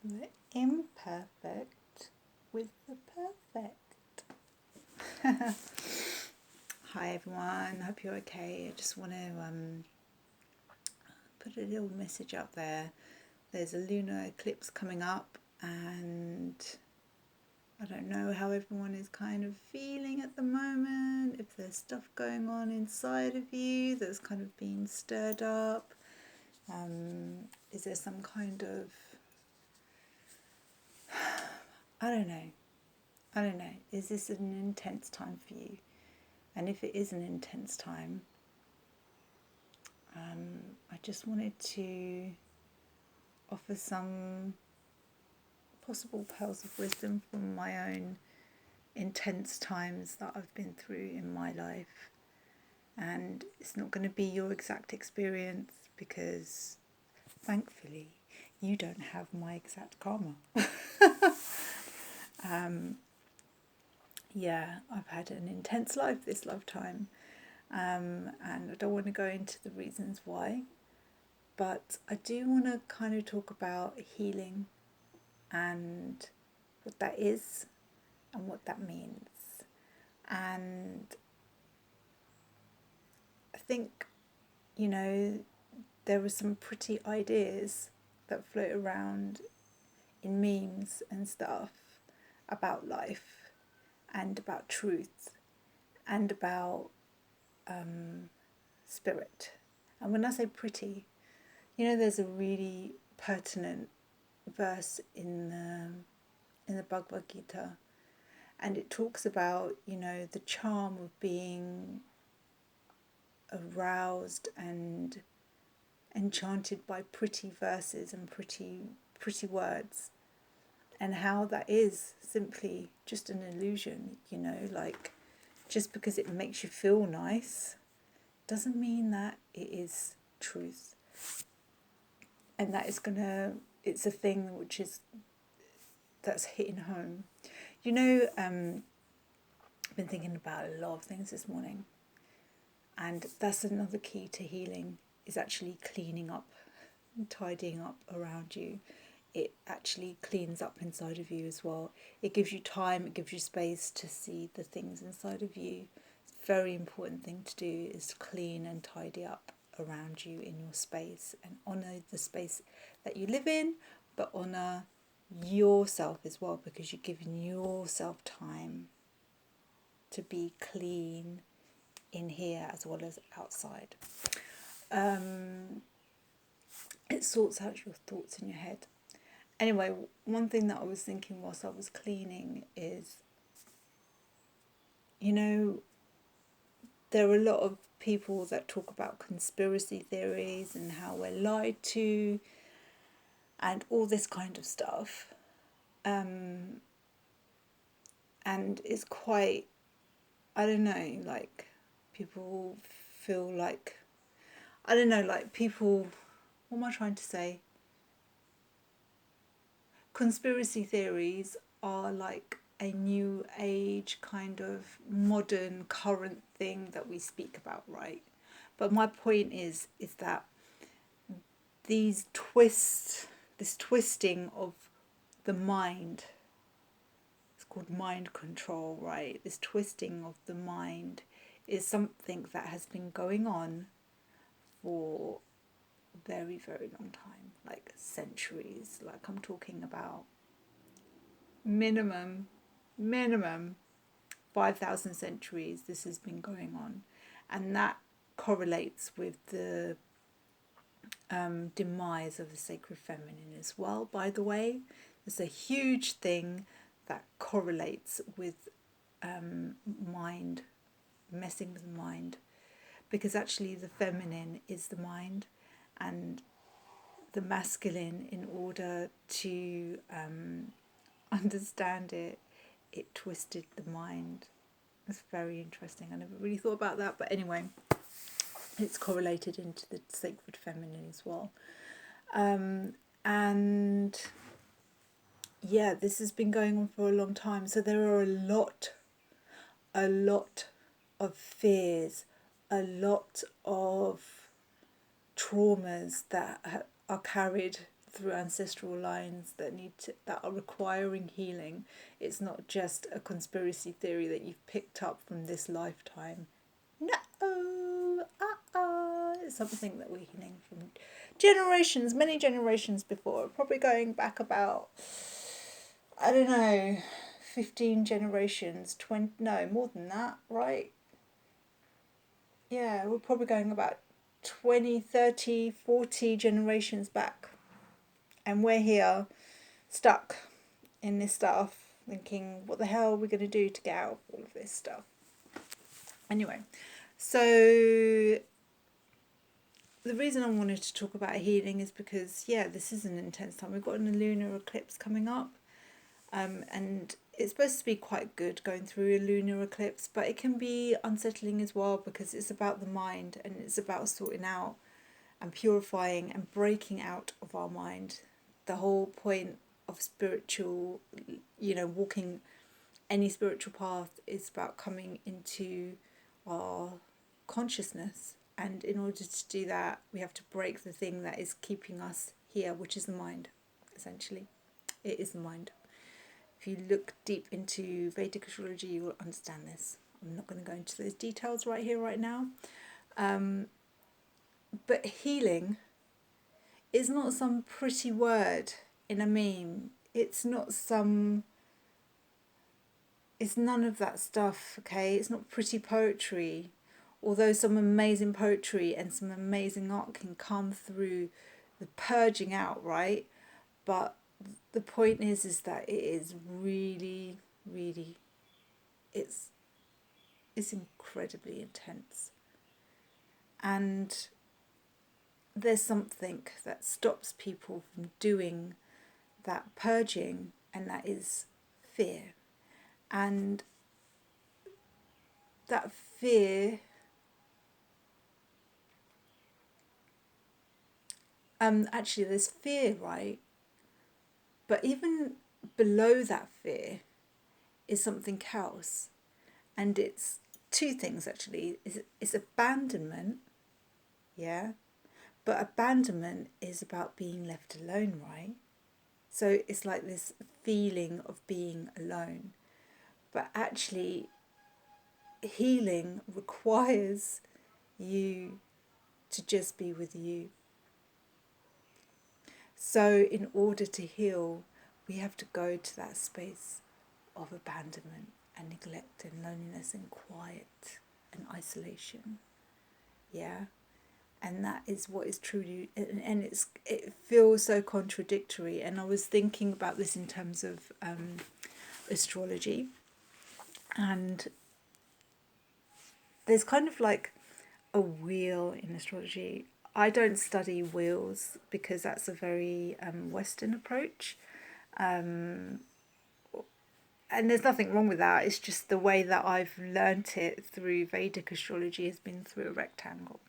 The imperfect with the perfect. Hi everyone, hope you're okay. I just want to put a little message out there. There's a lunar eclipse coming up, and I don't know how everyone is kind of feeling at the moment, if there's stuff going on inside of you that's kind of being stirred up. Is there some kind of, I don't know, is this an intense time for you? And if it is an intense time, I just wanted to offer some possible pearls of wisdom from my own intense times that I've been through in my life. And it's not going to be your exact experience because, thankfully, you don't have my exact karma. Yeah, I've had an intense life this lifetime, and I don't want to go into the reasons why, but I do want to kind of talk about healing and what that is and what that means. And I think, there are some pretty ideas that float around in memes and stuff about life and about truth and about spirit. And when I say pretty, there's a really pertinent verse in the Bhagavad Gita, and it talks about the charm of being aroused and enchanted by pretty verses and pretty words, and how that is simply just an illusion. Like, just because it makes you feel nice doesn't mean that it is truth, and that is it's a thing that's hitting home. I've been thinking about a lot of things this morning, and that's another key to healing, is actually cleaning up and tidying up around you. It actually cleans up inside of you as well. It gives you time, it gives you space to see the things inside of you. It's a very important thing to do, is to clean and tidy up around you in your space, and honour the space that you live in, but honour yourself as well, because you're giving yourself time to be clean in here as well as outside. It sorts out your thoughts in your head. Anyway, one thing that I was thinking whilst I was cleaning is, there are a lot of people that talk about conspiracy theories and how we're lied to and all this kind of stuff. And it's quite, I don't know, like, people feel like, I don't know, like, people, what am I trying to say? Conspiracy theories are like a new age kind of modern current thing that we speak about, right? But my point is that this twisting of the mind, it's called mind control, right? This twisting of the mind is something that has been going on for a very, very long time, like centuries. Like, I'm talking about minimum 5,000 centuries this has been going on, and that correlates with the demise of the sacred feminine as well. By the way, there's a huge thing that correlates with mind, messing with the mind, because actually the feminine is the mind, and the masculine, in order to understand it, it twisted the mind. It's very interesting. I never really thought about that, but anyway, it's correlated into the sacred feminine as well. And yeah, this has been going on for a long time. So there are a lot of fears, a lot of traumas that are carried through ancestral lines that are requiring healing. It's not just a conspiracy theory that you've picked up from this lifetime. No, it's something that we're healing from generations, many generations before. Probably going back about, I don't know, 15 generations, 20, no, more than that, right? Yeah, we're probably going about 20, 30, 40 generations back. And we're here, stuck in this stuff, thinking, what the hell are we going to do to get out of all of this stuff? Anyway, so the reason I wanted to talk about healing is because, yeah, this is an intense time. We've got a lunar eclipse coming up. And it's supposed to be quite good going through a lunar eclipse, but it can be unsettling as well because it's about the mind and it's about sorting out and purifying and breaking out of our mind. The whole point of spiritual, walking any spiritual path is about coming into our consciousness. And in order to do that, we have to break the thing that is keeping us here, which is the mind, essentially. It is the mind. If you look deep into Vedic astrology, you will understand this. I'm not going to go into those details right here, right now. But healing is not some pretty word in a meme. It's none of that stuff, okay? It's not pretty poetry. Although some amazing poetry and some amazing art can come through the purging out, right? But the point is that it is really, really, it's incredibly intense. And there's something that stops people from doing that purging, and that is fear. And that fear, actually there's fear, right? But even below that fear is something else. And it's two things, actually. It's abandonment, yeah? But abandonment is about being left alone, right? So it's like this feeling of being alone. But actually, healing requires you to just be with you. So in order to heal, we have to go to that space of abandonment and neglect and loneliness and quiet and isolation. Yeah? And that is what is truly, and it feels so contradictory. And I was thinking about this in terms of astrology, and there's kind of like a wheel in astrology. I don't study wheels because that's a very Western approach, and there's nothing wrong with that. It's just the way that I've learnt it through Vedic astrology has been through a rectangle.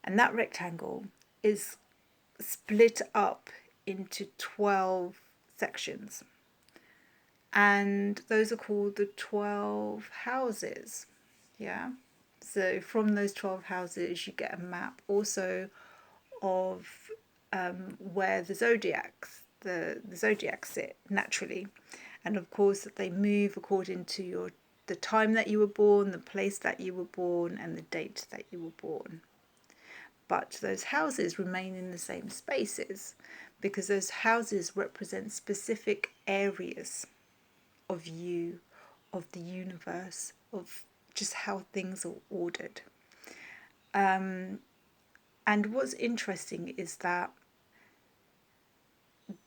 And that rectangle is split up into 12 sections. And those are called the 12 houses. Yeah. So from those 12 houses, you get a map also of where the zodiacs sit naturally. And of course, they move according to the time that you were born, the place that you were born, and the date that you were born. But those houses remain in the same spaces because those houses represent specific areas of you, of the universe, of just how things are ordered. And what's interesting is that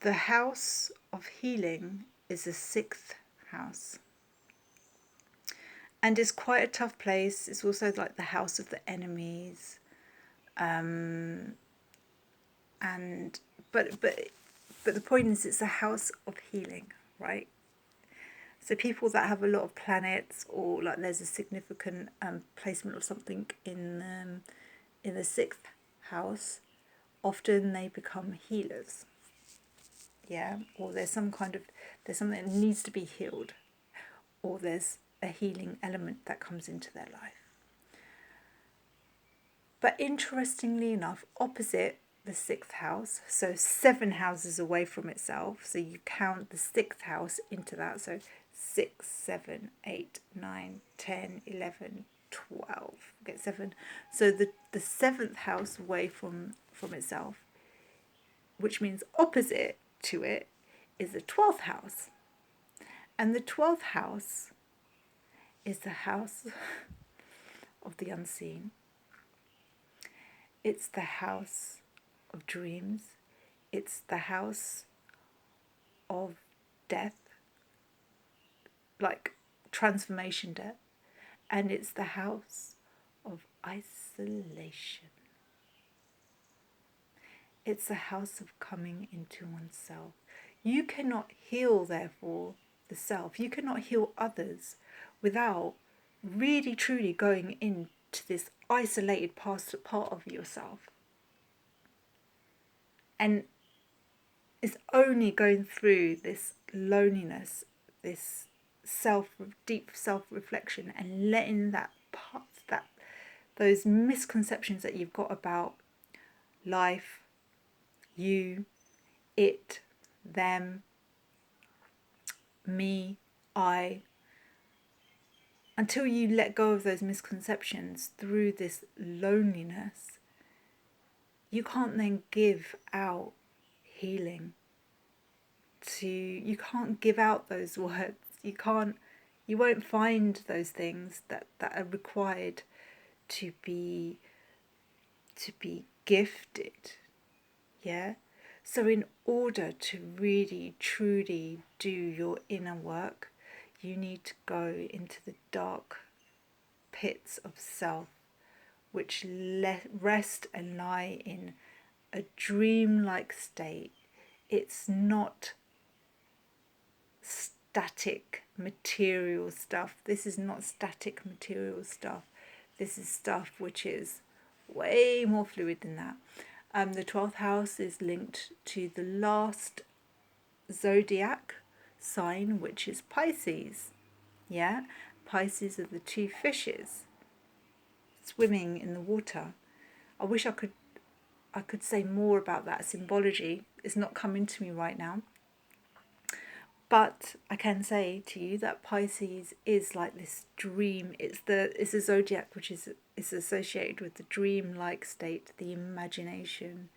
the house of healing is the 6th house. And it's quite a tough place. It's also like the house of the enemies. But the point is, it's a house of healing, right? So people that have a lot of planets, or like there's a significant placement of something in the 6th house, often they become healers. Yeah, or there's something that needs to be healed, or there's a healing element that comes into their life. But interestingly enough, opposite the 6th house, so 7 houses away from itself. So you count the 6th house into that. So 6, 7, 8, 9, 10, 11, 12. Get 7. So the 7th house away from itself, which means opposite to it, is the 12th house. And the 12th house is the house of the unseen. It's the house of dreams. It's the house of death, like transformation death. And it's the house of isolation. It's the house of coming into oneself. You cannot heal, therefore, the self. You cannot heal others without really truly going into this isolated part of yourself. And it's only going through this loneliness, this deep self-reflection, and letting those misconceptions that you've got about life, you, it, them, me, I, until you let go of those misconceptions through this loneliness, you can't then give out healing. You can't give out those words. You won't find those things that are required to be gifted. Yeah? So in order to really truly do your inner work, you need to go into the dark pits of self, which rest and lie in a dream-like state. It's not static material stuff. This is not static material stuff. This is stuff which is way more fluid than that. The 12th house is linked to the last zodiac sign, which is Pisces. Yeah, Pisces are the 2 fishes swimming in the water. I wish I could say more about that symbology. It's not coming to me right now. But I can say to you that Pisces is like this dream. It's a zodiac which is associated with the dream-like state, the imagination.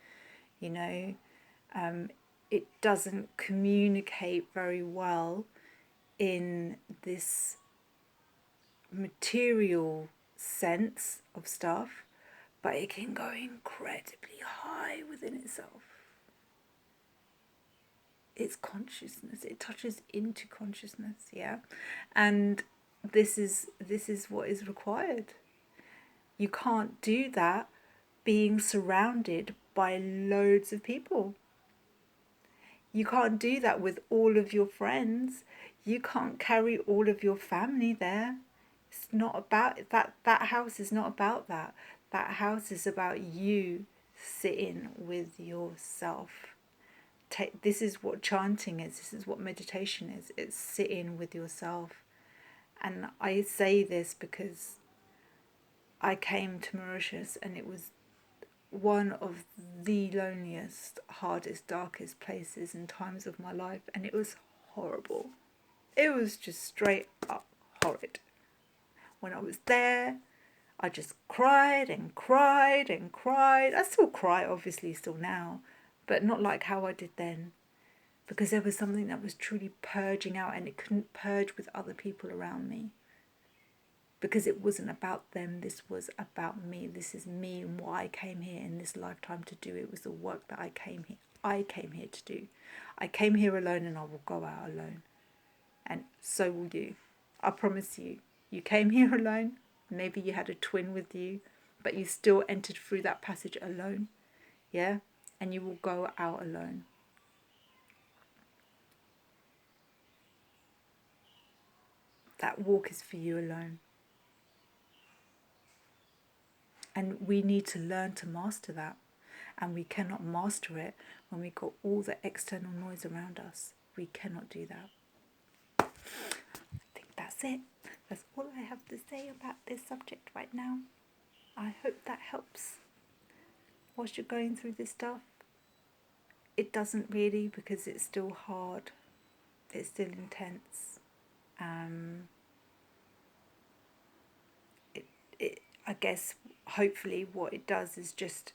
You know, it doesn't communicate very well in this material sense of stuff, but it can go incredibly high within itself. It's consciousness. It touches into consciousness, yeah, and this is what is required. You can't do that being surrounded by loads of people. You can't do that with all of your friends. You can't carry all of your family there. It's not about that. That house is not about that. That house is about you sitting with yourself. This is what chanting is. This is what meditation is. It's sitting with yourself. And I say this because I came to Mauritius and it was one of the loneliest, hardest, darkest places and times of my life, and it was horrible. It was just straight up horrid. When I was there, I just cried and cried and cried. I still cry, obviously, still now, but not like how I did then, because there was something that was truly purging out, and it couldn't purge with other people around me, because it wasn't about them. This was about me. This is me and what I came here in this lifetime to do. It was the work that I came here to do. I came here alone, and I will go out alone, and so will you. I promise you. You came here alone. Maybe you had a twin with you, but you still entered through that passage alone. Yeah? And you will go out alone. That walk is for you alone. And we need to learn to master that. And we cannot master it when we got all the external noise around us. We cannot do that. I think that's it. That's all I have to say about this subject right now. I hope that helps. whilst you're going through this stuff. It doesn't really, because it's still hard. It's still intense. I guess hopefully what it does is just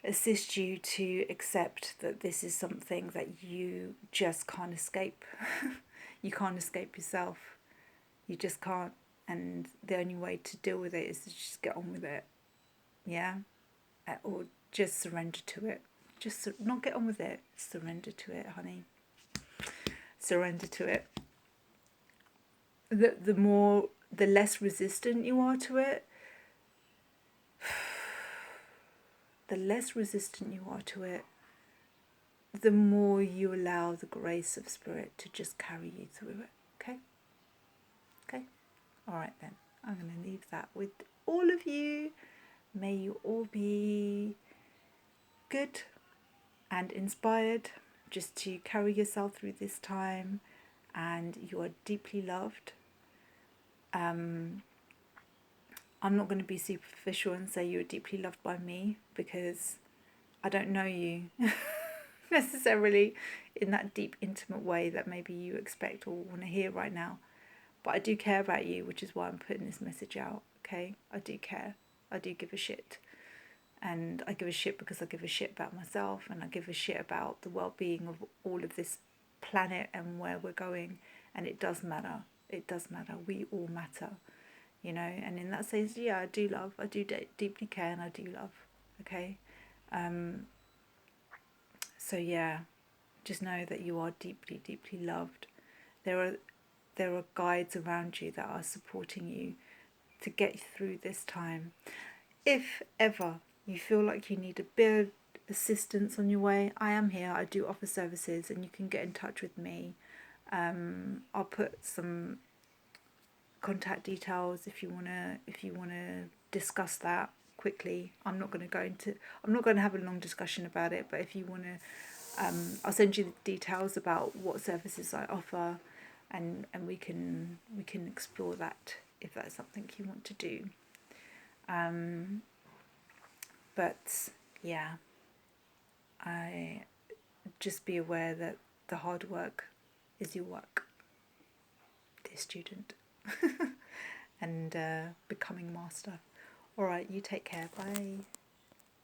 assist you to accept that this is something that you just can't escape. You can't escape yourself. You just can't. And the only way to deal with it is to just get on with it. Yeah? Or just surrender to it. Just not get on with it. Surrender to it, honey. Surrender to it. The less resistant you are to it, the more you allow the grace of Spirit to just carry you through it. Okay? Okay? Alright then. I'm going to leave that with all of you. May you all be good and inspired just to carry yourself through this time, and you are deeply loved. I'm not going to be superficial and say you're deeply loved by me, because I don't know you necessarily in that deep, intimate way that maybe you expect or want to hear right now. But I do care about you, which is why I'm putting this message out, okay? I do care. I do give a shit. And I give a shit because I give a shit about myself, and I give a shit about the well-being of all of this planet and where we're going. And it does matter. It does matter. We all matter, you know. And in that sense, yeah, I do love. I do deeply care, and I do love. Okay. So yeah, just know that you are deeply, deeply loved. There are guides around you that are supporting you to get through this time. If ever you feel like you need a bit of assistance on your way, I am here. I do offer services, and you can get in touch with me. I'll put some contact details if you wanna discuss that quickly. I'm not going to have a long discussion about it, but if you want to, I'll send you the details about what services I offer, and we can explore that if that's something you want to do. But yeah, I just be aware that the hard work is your work, dear student, and becoming master. All right, you take care. Bye.